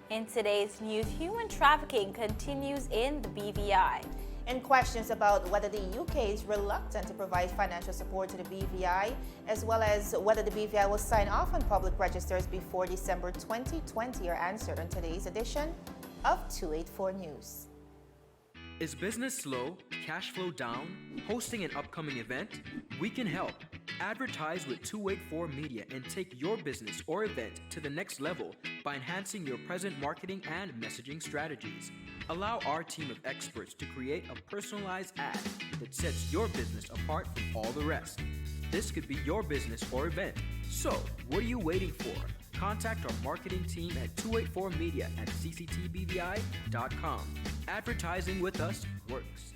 In today's news, human trafficking continues in the BVI. And questions about whether the UK is reluctant to provide financial support to the BVI, as well as whether the BVI will sign off on public registers before December 2020 are answered on today's edition of 284 News. Is business slow, cash flow down, hosting an upcoming event? We can help. Advertise with 284 Media and take your business or event to the next level by enhancing your present marketing and messaging strategies. Allow our team of experts to create a personalized ad that sets your business apart from all the rest. This could be your business or event. So, what are you waiting for? Contact our marketing team at 284media at cctbvi.com. Advertising with us works.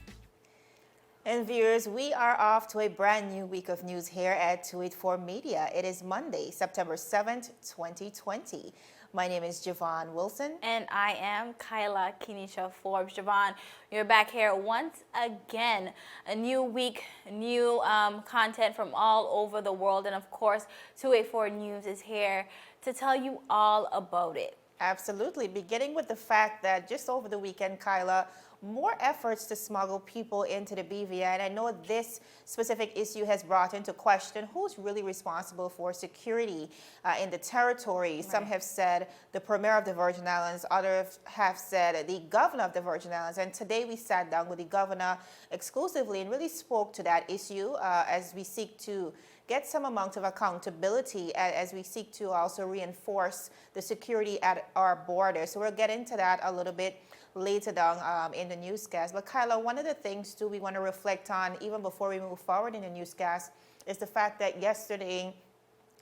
And viewers, we are off to a brand new week of news here at 284 Media. It is Monday, September 7th, 2020. My name is Javon Wilson. And I am Kyla Kenesha Forbes. Javon, you're back here once again. A new week, new content from all over the world. And of course, 284 News is here to tell you all about it. Absolutely. Beginning with the fact that just over the weekend, Kyla, more efforts to smuggle people into the BVI. And I know this specific issue has brought into question who's really responsible for security in the territory. Right. Some have said the Premier of the Virgin Islands, others have said the Governor of the Virgin Islands. And today we sat down with the Governor exclusively and really spoke to that issue as we seek to get some amount of accountability as we seek to also reinforce the security at our borders. So we'll get into that a little bit later down in the newscast. But Kyla, one of the things too we want to reflect on even before we move forward in the newscast is the fact that yesterday,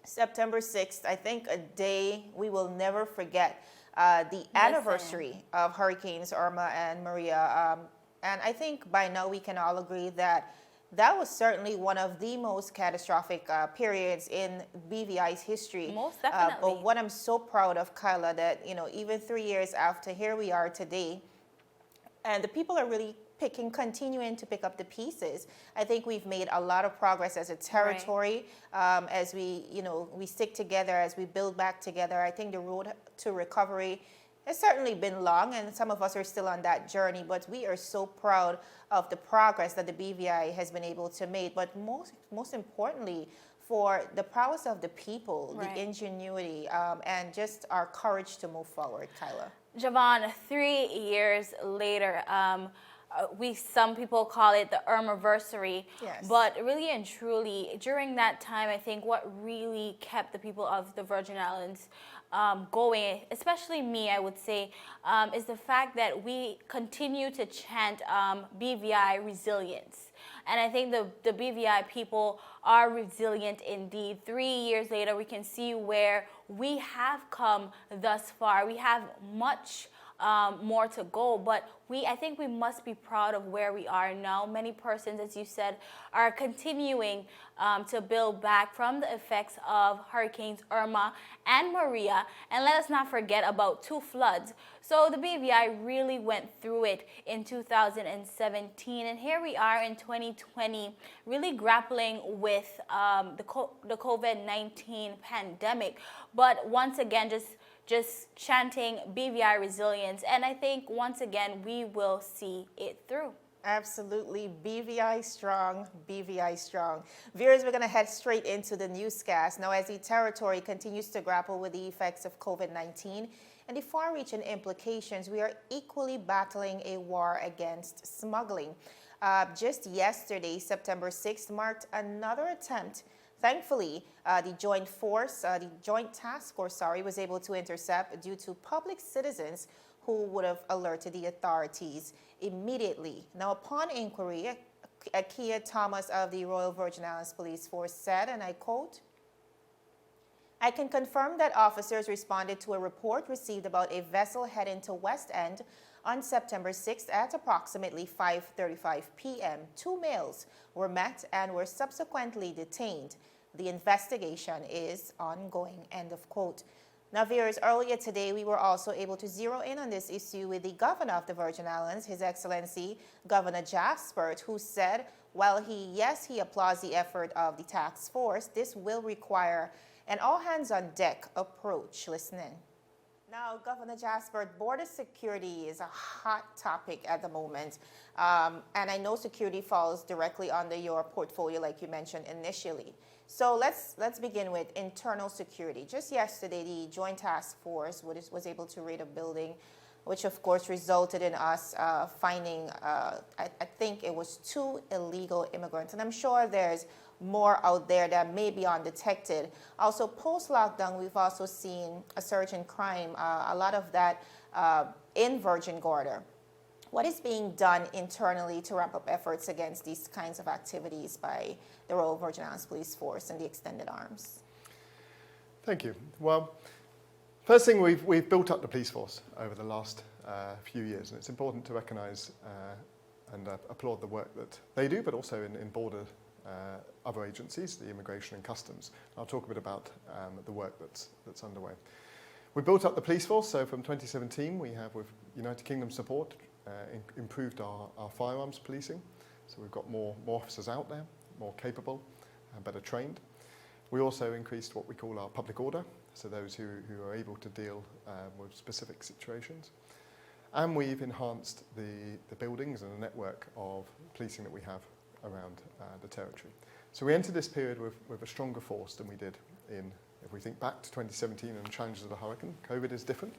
September 6th, I think a day we will never forget, the anniversary of Hurricanes Irma and Maria. And I think by now we can all agree that that was certainly one of the most catastrophic periods in BVI's history. Most definitely. But what I'm so proud of, Kyla, that, you know, even 3 years after, here we are today, and the people are really continuing to pick up the pieces. I think we've made a lot of progress as a territory, right. As we, you know, we stick together, as we build back together. I think the road to recovery has certainly been long, and some of us are still on that journey, but we are so proud of the progress that the BVI has been able to make. But most importantly, for the prowess of the people, right. The ingenuity, and just our courage to move forward, Kyla. Javon, 3 years later, some people call it the Irmaversary, yes. But really and truly, during that time, I think what really kept the people of the Virgin Islands going, especially me, I would say, is the fact that we continue to chant BVI resilience. And I think the BVI people are resilient indeed. 3 years later, we can see where we have come thus far. We have much more to go, but I think we must be proud of where we are now. Many persons, as you said, are continuing to build back from the effects of Hurricanes Irma and Maria, and let us not forget about 2 floods. So the BVI really went through it in 2017, and here we are in 2020, really grappling with the COVID-19 pandemic, but once again, just chanting BVI resilience. And I think once again, we will see it through. Absolutely. BVI strong, BVI strong. Viewers, we're going to head straight into the newscast. Now, as the territory continues to grapple with the effects of COVID-19 and the far-reaching implications, we are equally battling a war against smuggling. Just yesterday, September 6th, marked another attempt. Thankfully, the Joint Task Force, was able to intercept due to public citizens who would have alerted the authorities immediately. Now, upon inquiry, Akia Thomas of the Royal Virgin Islands Police Force said, and I quote, "I can confirm that officers responded to a report received about a vessel heading to West End on September 6th at approximately 5:35 p.m. 2 males were met and were subsequently detained. The investigation is ongoing," end of quote. Now, viewers, earlier today, we were also able to zero in on this issue with the Governor of the Virgin Islands, His Excellency Governor Jaspert, who said, while he applauds the effort of the task force, this will require an all-hands-on-deck approach. Listen in. Now, Governor Jasper, border security is a hot topic at the moment. And I know security falls directly under your portfolio, like you mentioned initially. So let's begin with internal security. Just yesterday, the Joint Task Force was able to raid a building, which of course resulted in us finding, I think it was 2 illegal immigrants. And I'm sure there's more out there that may be undetected. Also, post-lockdown, we've also seen a surge in crime, a lot of that in Virgin Gorda. What is being done internally to ramp up efforts against these kinds of activities by the Royal Virgin Islands Police Force and the extended arms? Thank you. Well, first thing, we've built up the police force over the last few years, and it's important to recognise and applaud the work that they do, but also in border other agencies, the Immigration and Customs. I'll talk a bit about the work that's underway. We built up the police force, so from 2017 we have, with United Kingdom support, improved our firearms policing. So we've got more officers out there, more capable and better trained. We also increased what we call our public order, so those who are able to deal with specific situations. And we've enhanced the buildings and the network of policing that we have around the territory. So we entered this period with a stronger force than we did if we think back to 2017 and the challenges of the hurricane. COVID is different,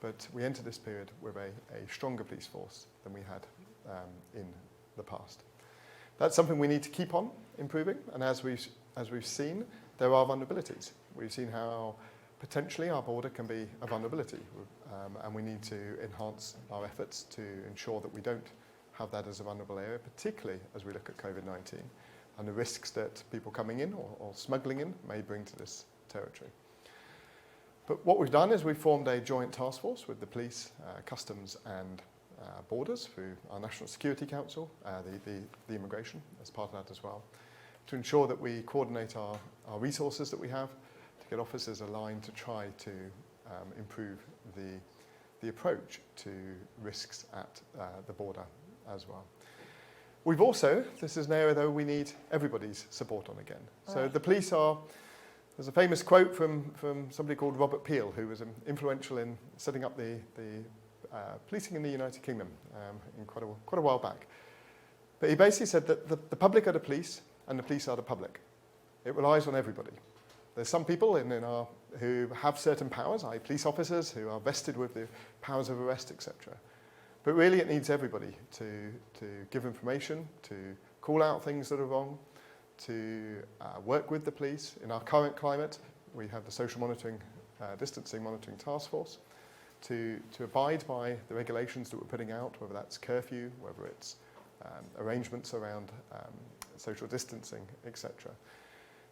but we entered this period with a stronger police force than we had in the past. That's something we need to keep on improving, and as we've seen, there are vulnerabilities. We've seen how potentially our border can be a vulnerability, and we need to enhance our efforts to ensure that we don't have that as a vulnerable area, particularly as we look at COVID-19 and the risks that people coming in or smuggling in may bring to this territory. But what we've done is we've formed a joint task force with the police, customs and borders through our National Security Council, the immigration as part of that as well, to ensure that we coordinate our resources that we have to get officers aligned to try to improve the approach to risks at the border as well. We've also, this is an area though we need everybody's support on again. So Right. the police are, there's a famous quote from somebody called Robert Peel, who was influential in setting up the policing in the United Kingdom in quite a while back. But he basically said that the public are the police and the police are the public. It relies on everybody. There's some people who have certain powers, i.e. police officers who are vested with the powers of arrest, etc. But really it needs everybody to give information, to call out things that are wrong, to work with the police. In our current climate, we have the social monitoring, distancing monitoring task force to abide by the regulations that we're putting out, whether that's curfew, whether it's arrangements around social distancing, etc.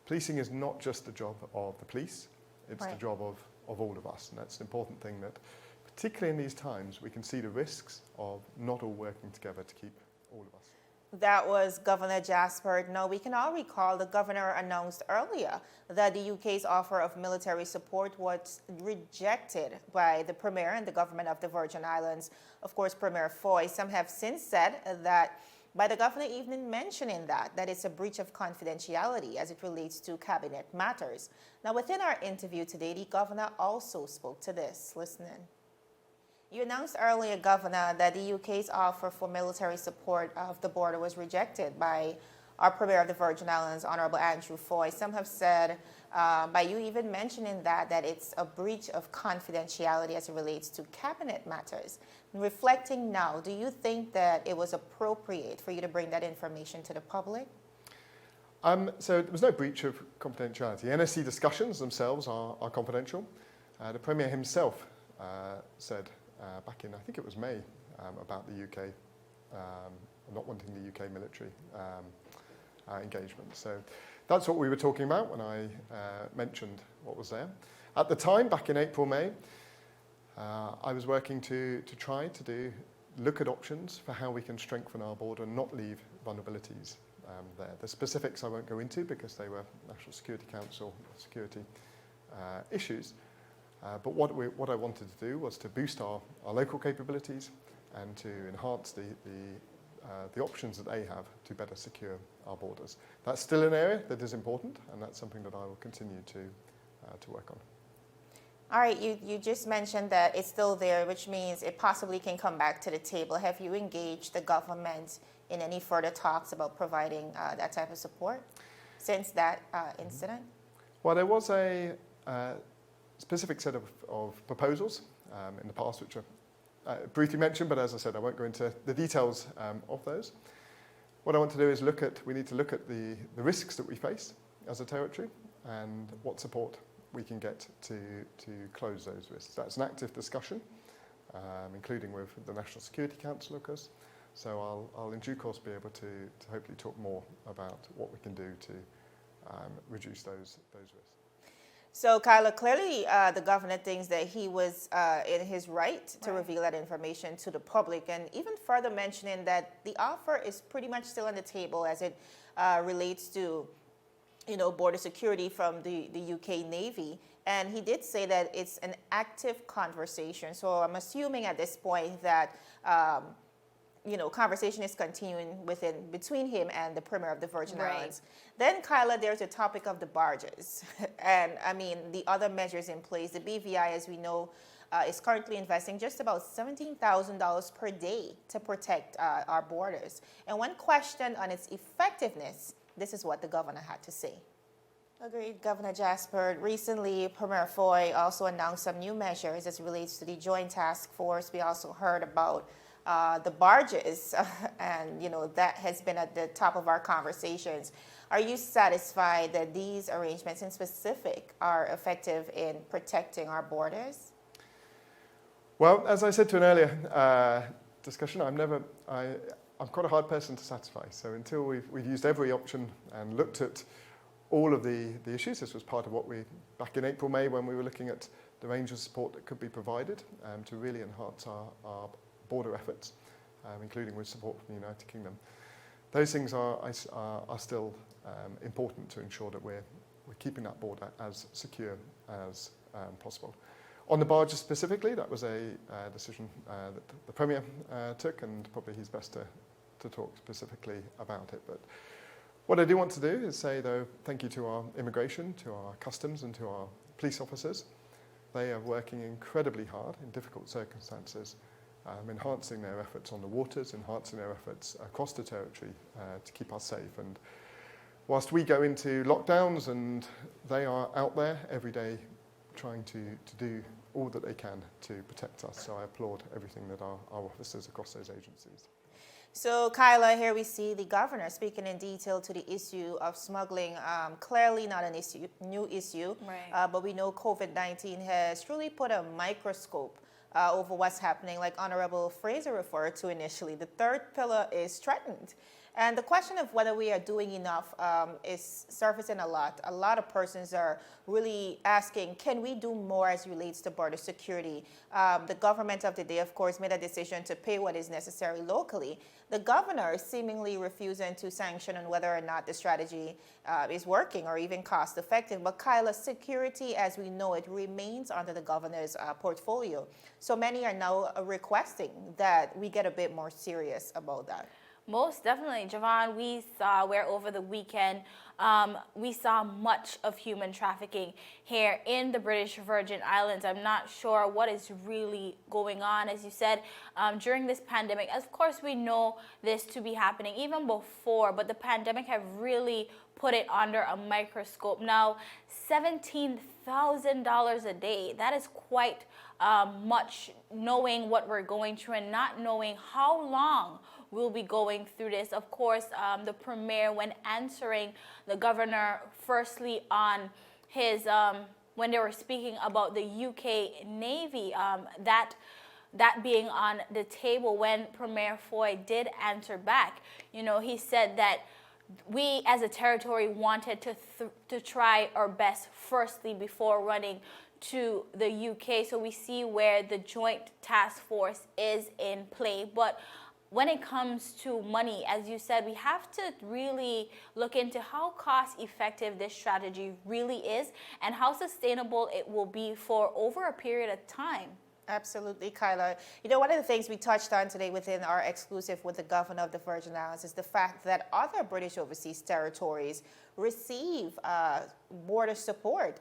Policing is not just the job of the police, it's Right. the job of all of us. And that's an important thing that, particularly in these times, we can see the risks of not all working together to keep all of us. That was Governor Jasper. Now, we can all recall the governor announced earlier that the UK's offer of military support was rejected by the Premier and the government of the Virgin Islands. Of course, Premier Foy. Some have since said that by the governor even mentioning that it's a breach of confidentiality as it relates to cabinet matters. Now, within our interview today, the governor also spoke to this. Listen in. You announced earlier, Governor, that the UK's offer for military support of the border was rejected by our Premier of the Virgin Islands, Honourable Andrew Foy. Some have said, by you even mentioning that it's a breach of confidentiality as it relates to cabinet matters. Reflecting now, do you think that it was appropriate for you to bring that information to the public? So there was no breach of confidentiality. NSC discussions themselves are confidential. The Premier himself said back in, I think it was May, about the UK, not wanting the UK military engagement. So that's what we were talking about when I mentioned what was there. At the time, back in April, May, I was working to try to look at options for how we can strengthen our border and not leave vulnerabilities there. The specifics I won't go into because they were National Security Council security issues. But what I wanted to do was to boost our local capabilities and to enhance the options that they have to better secure our borders. That's still an area that is important, and that's something that I will continue to work on. All right, you just mentioned that it's still there, which means it possibly can come back to the table. Have you engaged the government in any further talks about providing that type of support since that incident? Well, there was a specific set of proposals in the past, which are briefly mentioned, but as I said, I won't go into the details of those. What I want to do is we need to look at the risks that we face as a territory and what support we can get to close those risks. That's an active discussion, including with the National Security Council, of course. So I'll in due course be able to hopefully talk more about what we can do to reduce those risks. So, Kyla, clearly the governor thinks that he was in his right to reveal that information to the public, and even further mentioning that the offer is pretty much still on the table as it relates to, border security from the UK Navy. And he did say that it's an active conversation. So I'm assuming at this point that conversation is continuing between him and the Premier of the Virgin Islands. Then, Kyla, there's a topic of the barges. And, the other measures in place. The BVI, as we know, is currently investing just about $17,000 per day to protect our borders. And when questioned on its effectiveness, this is what the governor had to say. Agreed, Governor Jasper. Recently, Premier Foy also announced some new measures as it relates to the Joint Task Force. We also heard about the barges, and that has been at the top of our conversations. Are you satisfied that these arrangements in specific are effective in protecting our borders? Well, as I said to an earlier discussion, I'm quite a hard person to satisfy. So until we've used every option and looked at all of the issues, this was part of what back in April, May, when we were looking at the range of support that could be provided to really enhance our border efforts, including with support from the United Kingdom. Those things are still important to ensure that we're keeping that border as secure as possible. On the barges specifically, that was a decision that the Premier took, and probably he's best to talk specifically about it. But what I do want to do is say, though, thank you to our immigration, to our customs, and to our police officers. They are working incredibly hard in difficult circumstances, enhancing their efforts on the waters, enhancing their efforts across the territory to keep us safe. And whilst we go into lockdowns, and they are out there every day trying to do all that they can to protect us. So I applaud everything that our officers across those agencies. So, Kyla, here we see the governor speaking in detail to the issue of smuggling. Clearly not an new issue, but we know COVID-19 has truly put a microscope over what's happening, like Honorable Fraser referred to initially. The third pillar is threatened. And the question of whether we are doing enough is surfacing a lot. A lot of persons are really asking, can we do more as relates to border security? The government of the day, of course, made a decision to pay what is necessary locally. The governor is seemingly refusing to sanction on whether or not the strategy is working or even cost effective. But Kyla, security as we know it remains under the governor's portfolio. So many are now requesting that we get a bit more serious about that. Most definitely, Javon. We saw where over the weekend we saw much of human trafficking here in the British Virgin Islands. I'm not sure what is really going on, as you said, during this pandemic. Of course, we know this to be happening even before, but the pandemic have really put it under a microscope. Now, $17,000 a day, that is quite much, knowing what we're going through and not knowing how long we'll be going through this. Of course, the Premier, when answering the governor, firstly on his, when they were speaking about the UK Navy, that being on the table, when Premier Foy did answer back, he said that we as a territory wanted to try our best firstly before running to the UK. So we see where the Joint Task Force is in play. But when it comes to money, as you said, we have to really look into how cost effective this strategy really is and how sustainable it will be for over a period of time. Absolutely, Kyla. You know, one of the things we touched on today within our exclusive with the governor of the Virgin Islands is the fact that other British overseas territories receive border support.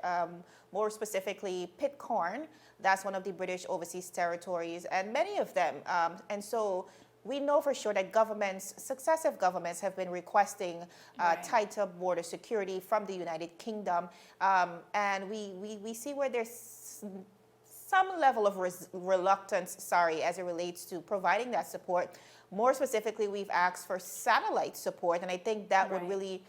More specifically, Pitcairn, that's one of the British overseas territories, and many of them. And so we know for sure that successive governments have been requesting tighter border security from the United Kingdom. And we see where there's some level of reluctance, as it relates to providing that support. More specifically, we've asked for satellite support, and I think that would really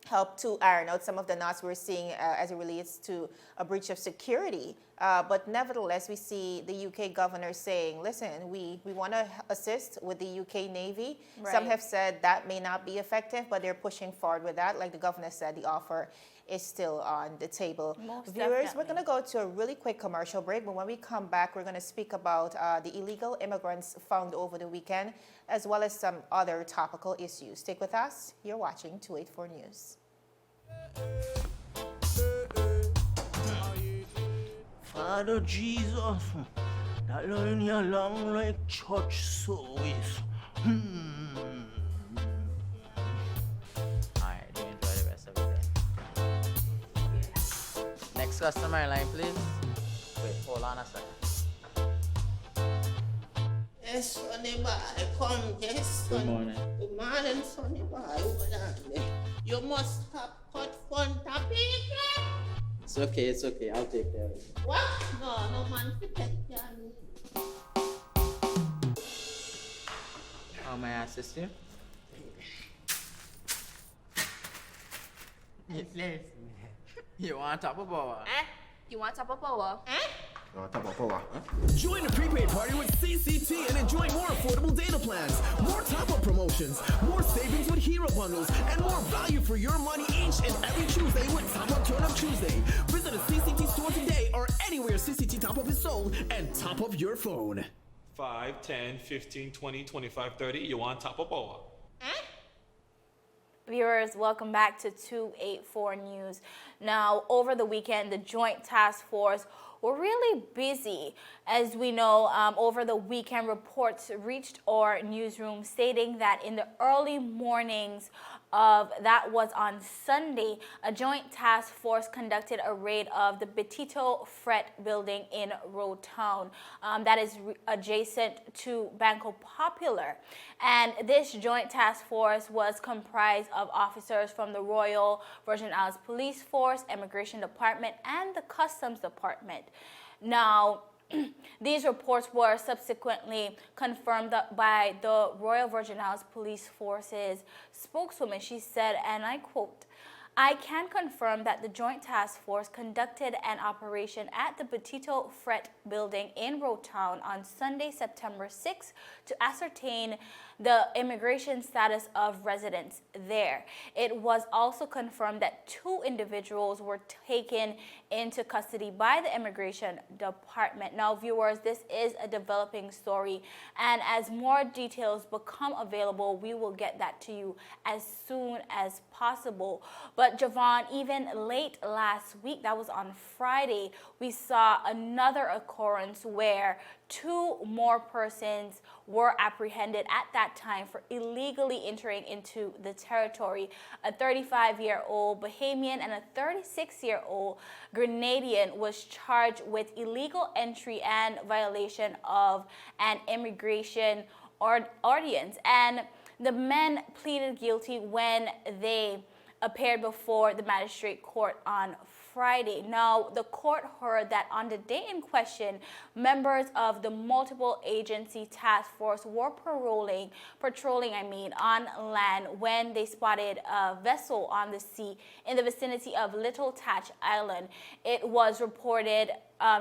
help to iron out some of the knots we're seeing as it relates to a breach of security. But nevertheless, we see the UK governor saying, listen, we want to assist with the UK Navy. Right. Some have said that may not be effective, but they're pushing forward with that. Like the governor said, the offer is still on the table. Most Viewers, definitely. We're going to go to a really quick commercial break, but when we come back, we're going to speak about the illegal immigrants found over the weekend, as well as some other topical issues. Stick with us. You're watching 284 News. Father Jesus, that line you long like church service. Alright, do enjoy the rest of the day. Next customer line, please. Wait, hold on a second. Yes, Sonny boy, come, yes, Good son. morning. Good morning, Sonny boy. Hold on there. You must have cut fun topic. It's okay, I'll take care of it. What? No man, forget you. How may I assist you? You want top of power? You want top of power? Join the prepaid party with CCT and enjoy more affordable data plans, more top-up promotions, more savings with hero bundles, and more value for your money each and every Tuesday with Top Up Turn Up Tuesday. Visit a CCT store today or anywhere CCT Top Up is sold and top up your phone. 5, 10, 15, 20, 25, 30. You want top up or? Viewers, welcome back to 284 News. Now, over the weekend, the Joint Task Force were really busy. As we know, over the weekend, reports reached our newsroom stating that in the early mornings that was on Sunday, a joint task force conducted a raid of the Betito Fret building in Road Town that is adjacent to Banco Popular. And this joint task force was comprised of officers from the Royal Virgin Islands Police Force, Immigration Department, and the Customs Department. Now, these reports were subsequently confirmed by the Royal Virgin Islands Police Force's spokeswoman. She said, and I quote, "I can confirm that the Joint Task Force conducted an operation at the Betito Fret building in Road Town on Sunday, September 6th to ascertain the immigration status of residents there. It was also confirmed that 2 individuals were taken into custody by the Immigration Department." Now, viewers, this is a developing story, and as more details become available, we will get that to you as soon as possible. But Javon, even late last week, that was on Friday, we saw another occurrence where 2 more persons were apprehended at that time for illegally entering into the territory. A 35-year-old Bahamian and a 36-year-old Grenadian was charged with illegal entry and violation of an immigration ordinance. And the men pleaded guilty when they appeared before the magistrate court on Friday. Now, the court heard that on the day in question, members of the multiple agency task force were patrolling on land when they spotted a vessel on the sea in the vicinity of Little Tatch Island. It was reported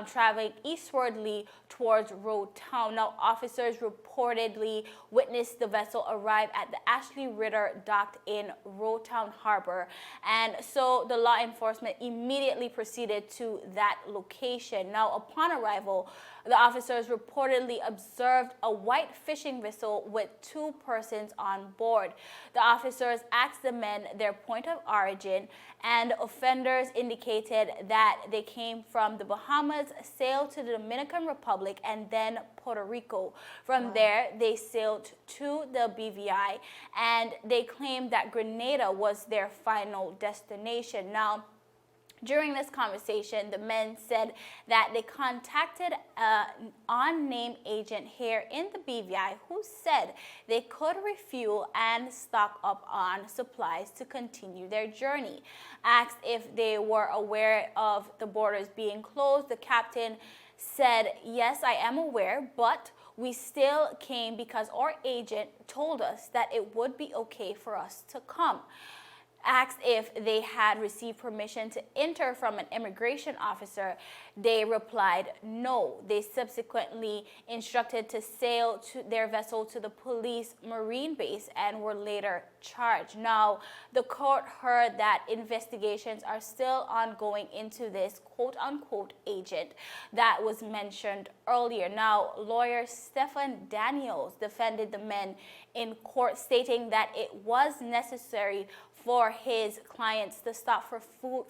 traveling eastwardly towards Road Town. Now, officers reportedly witnessed the vessel arrive at the Ashley Ritter dock in Road Town Harbor, and so the law enforcement immediately proceeded to that location. Now, upon arrival, the officers reportedly observed a white fishing vessel with 2 persons on board. The officers asked the men their point of origin, and offenders indicated that they came from the Bahamas Bahamas, sailed to the Dominican Republic, and then Puerto Rico. From there, they sailed to the BVI, and they claimed that Grenada was their final destination. Now, during this conversation, the men said that they contacted an unnamed agent here in the BVI who said they could refuel and stock up on supplies to continue their journey. Asked if they were aware of the borders being closed, the captain said, "Yes, I am aware, but we still came because our agent told us that it would be okay for us to come." Asked if they had received permission to enter from an immigration officer, they replied no. They subsequently instructed to sail to their vessel to the police marine base and were later charged. Now, the court heard that investigations are still ongoing into this quote-unquote agent that was mentioned earlier. Now, lawyer Stephen Daniels defended the men in court, stating that it was necessary for his clients to stop for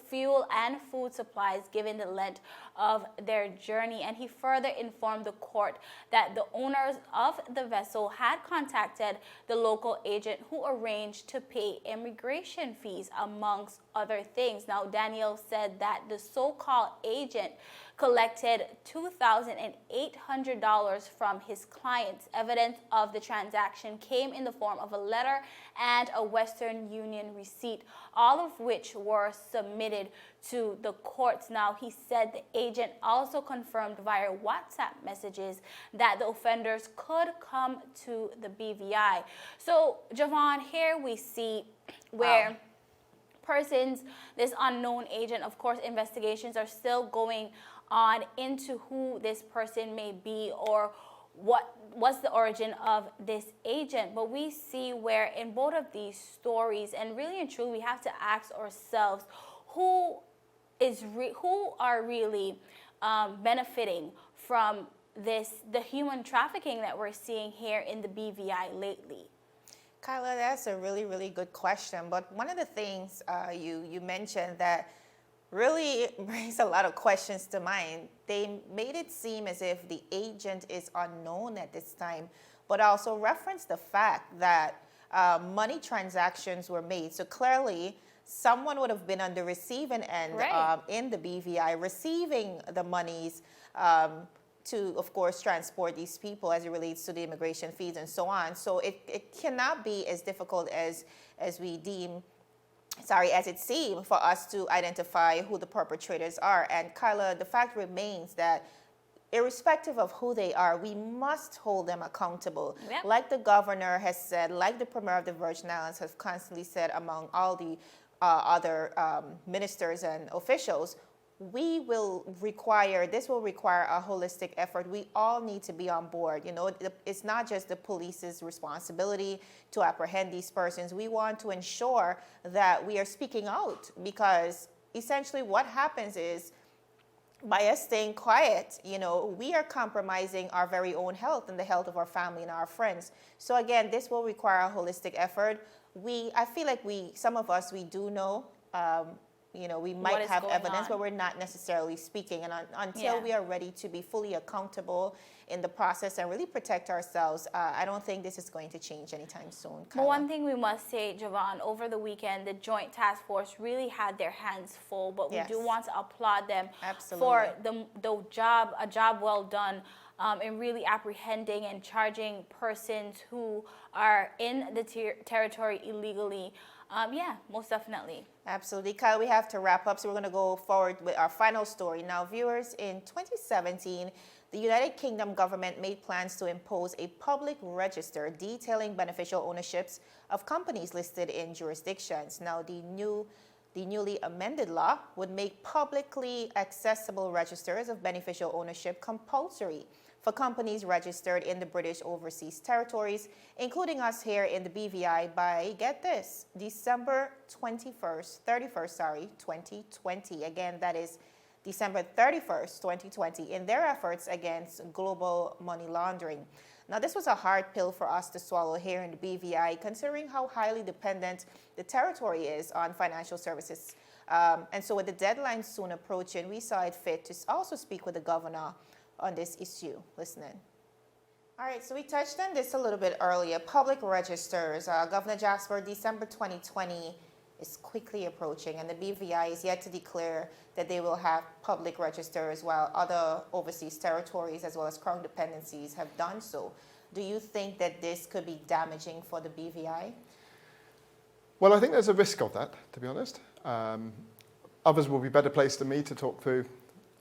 fuel and food supplies given the length of their journey. And he further informed the court that the owners of the vessel had contacted the local agent who arranged to pay immigration fees, amongst other things. Now, Daniel said that the so-called agent collected $2,800 from his clients. Evidence of the transaction came in the form of a letter and a Western Union receipt, all of which were submitted to the courts. Now, he said the agent also confirmed via WhatsApp messages that the offenders could come to the BVI. So, Javon, here we see where persons, this unknown agent, of course, investigations are still going on into who this person may be or what was the origin of this agent. But we see where in both of these stories, and really and truly, we have to ask ourselves who are really benefiting from the human trafficking that we're seeing here in the BVI lately. Kyla, that's a really, really good question. But one of the things you mentioned that really brings a lot of questions to mind. They made it seem as if the agent is unknown at this time, but also referenced the fact that money transactions were made. So clearly, someone would have been on the receiving end in the BVI, receiving the monies to, of course, transport these people as it relates to the immigration fees and so on. So it cannot be as difficult as it seemed for us to identify who the perpetrators are. And Kyla, the fact remains that irrespective of who they are, we must hold them accountable. Yep. Like the governor has said, like the premier of the Virgin Islands has constantly said, among all the other ministers and officials, this will require a holistic effort. We all need to be on board. You know, it's not just the police's responsibility to apprehend these persons. We want to ensure that we are speaking out, because essentially what happens is, by us staying quiet, you know, we are compromising our very own health and the health of our family and our friends. So again, this will require a holistic effort. I feel like some of us do know, you know, we might have evidence, but we're not necessarily speaking. And until we are ready to be fully accountable in the process and really protect ourselves, I don't think this is going to change anytime soon. But one thing we must say, Javon, over the weekend, the Joint Task Force really had their hands full, but we do want to applaud them for a job well done in really apprehending and charging persons who are in the territory illegally. Most definitely. Absolutely. Kyle, we have to wrap up, so we're going to go forward with our final story. Now, viewers, in 2017, the United Kingdom government made plans to impose a public register detailing beneficial ownerships of companies listed in jurisdictions. Now, the newly amended law would make publicly accessible registers of beneficial ownership compulsory for companies registered in the British Overseas Territories, including us here in the BVI, by, get this, December 31st, 2020. Again, that is December 31st, 2020, in their efforts against global money laundering. Now, this was a hard pill for us to swallow here in the BVI, considering how highly dependent the territory is on financial services And so with the deadline soon approaching, we saw it fit to also speak with the governor on this issue. Listen in. All right, so we touched on this a little bit earlier. Public registers. Governor Jasper, December 2020 is quickly approaching, and the BVI is yet to declare that they will have public registers while other overseas territories as well as crown dependencies have done so. Do you think that this could be damaging for the BVI? Well, I think there's a risk of that, to be honest. Others will be better placed than me to talk through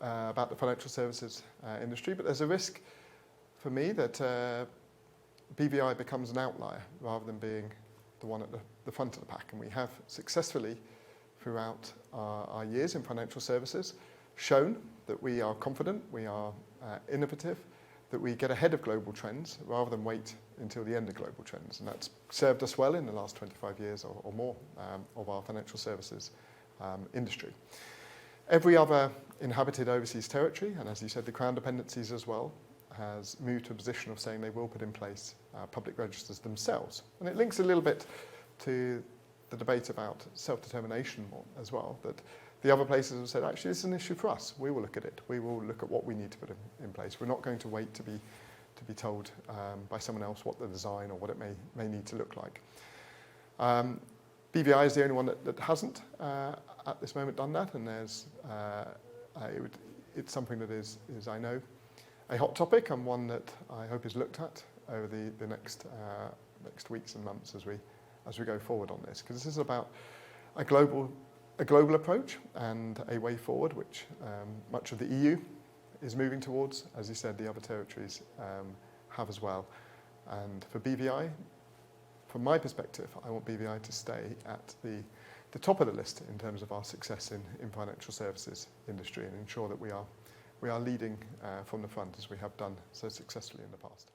about the financial services industry, but there's a risk for me that BVI becomes an outlier rather than being the one at the front of the pack. And we have successfully, throughout our years in financial services, shown that we are confident, we are innovative, that we get ahead of global trends rather than wait until the end of global trends. And that's served us well in the last 25 years or more of our financial services industry. Every other inhabited overseas territory, and as you said, the Crown dependencies as well, has moved to a position of saying they will put in place public registers themselves. And it links a little bit to the debate about self-determination as well, that the other places have said, actually, this is an issue for us. We will look at it. We will look at what we need to put in place. We're not going to wait to be told by someone else what the design or what it may need to look like. BVI is the only one that hasn't at this moment done that, and there's it's something that is I know, a hot topic, and one that I hope is looked at over the next weeks and months as we go forward on this, because this is about a global approach and a way forward, which much of the EU is moving towards. As you said, the other territories have as well. And for BVI, from my perspective, I want BVI to stay at the top of the list in terms of our success in financial services industry, and ensure that we are leading from the front as we have done so successfully in the past.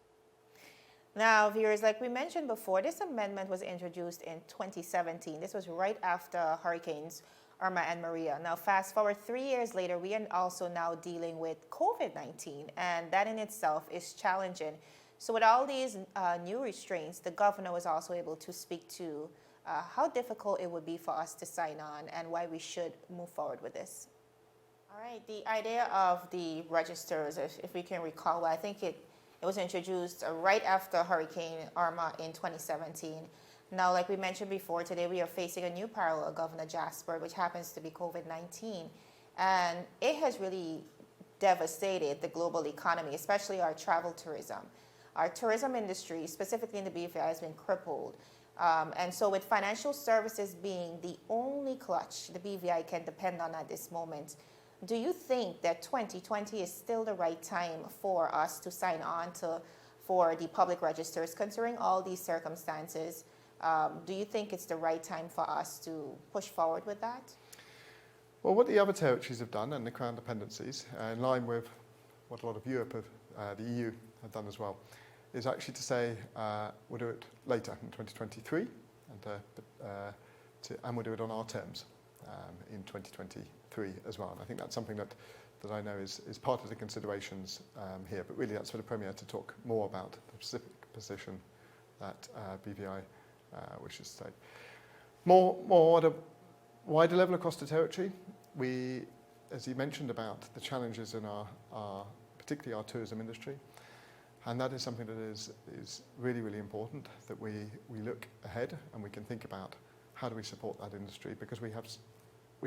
Now, viewers, like we mentioned before, this amendment was introduced in 2017. This was right after Hurricanes Irma and Maria. Now, fast forward 3 years later, we are also now dealing with COVID-19, and that in itself is challenging. So with all these new restraints, the governor was also able to speak to how difficult it would be for us to sign on and why we should move forward with this. All right, the idea of the registers, if we can recall, I think it was introduced right after Hurricane Irma in 2017. Now, like we mentioned before, today we are facing a new parallel, Governor Jasper, which happens to be COVID-19. And it has really devastated the global economy, especially our travel tourism. Our tourism industry, specifically in the BVI, has been crippled. And so with financial services being the only clutch the BVI can depend on at this moment, do you think that 2020 is still the right time for us to sign on for the public registers, considering all these circumstances? Do you think it's the right time for us to push forward with that? Well, what the other territories have done, and the Crown dependencies, in line with what a lot of Europe, the EU, have done as well, is actually to say we'll do it later in 2023, and we'll do it on our terms in 2023 as well. And I think that's something that I know is part of the considerations here. But really, that's for the Premier to talk more about the specific position that BVI wishes to take. More at a wider level across the territory, we, as you mentioned about the challenges in our particularly our tourism industry, and that is something that is really, really important, that we look ahead and we can think about how do we support that industry, because we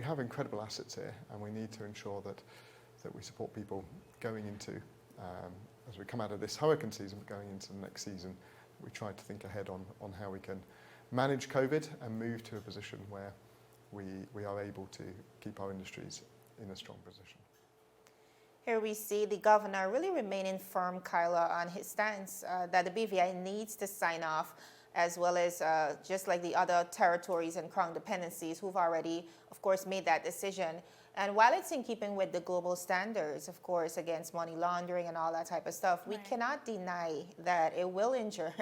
have incredible assets here, and we need to ensure that we support people going into, as we come out of this hurricane season, going into the next season, we try to think ahead on how we can manage COVID and move to a position where we are able to keep our industries in a strong position. Here we see the governor really remaining firm, Kyla, on his stance that the BVI needs to sign off, as well as just like the other territories and crown dependencies who've already, of course, made that decision. And while it's in keeping with the global standards, of course, against money laundering and all that type of stuff, we cannot deny that it will injure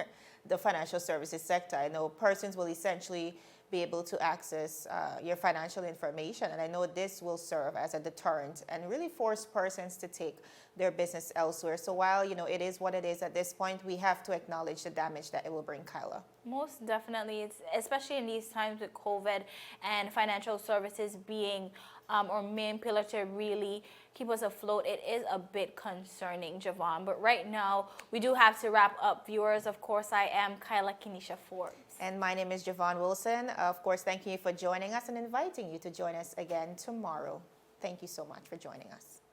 the financial services sector. I know persons will essentially be able to access your financial information. And I know this will serve as a deterrent and really force persons to take their business elsewhere. So while, it is what it is at this point, we have to acknowledge the damage that it will bring, Kyla. Most definitely, it's especially in these times with COVID and financial services being our main pillar to really keep us afloat. It is a bit concerning, Javon. But right now, we do have to wrap up, viewers. Of course, I am Kyla Kenesha Forbes. And my name is Javon Wilson. Of course, thank you for joining us and inviting you to join us again tomorrow. Thank you so much for joining us.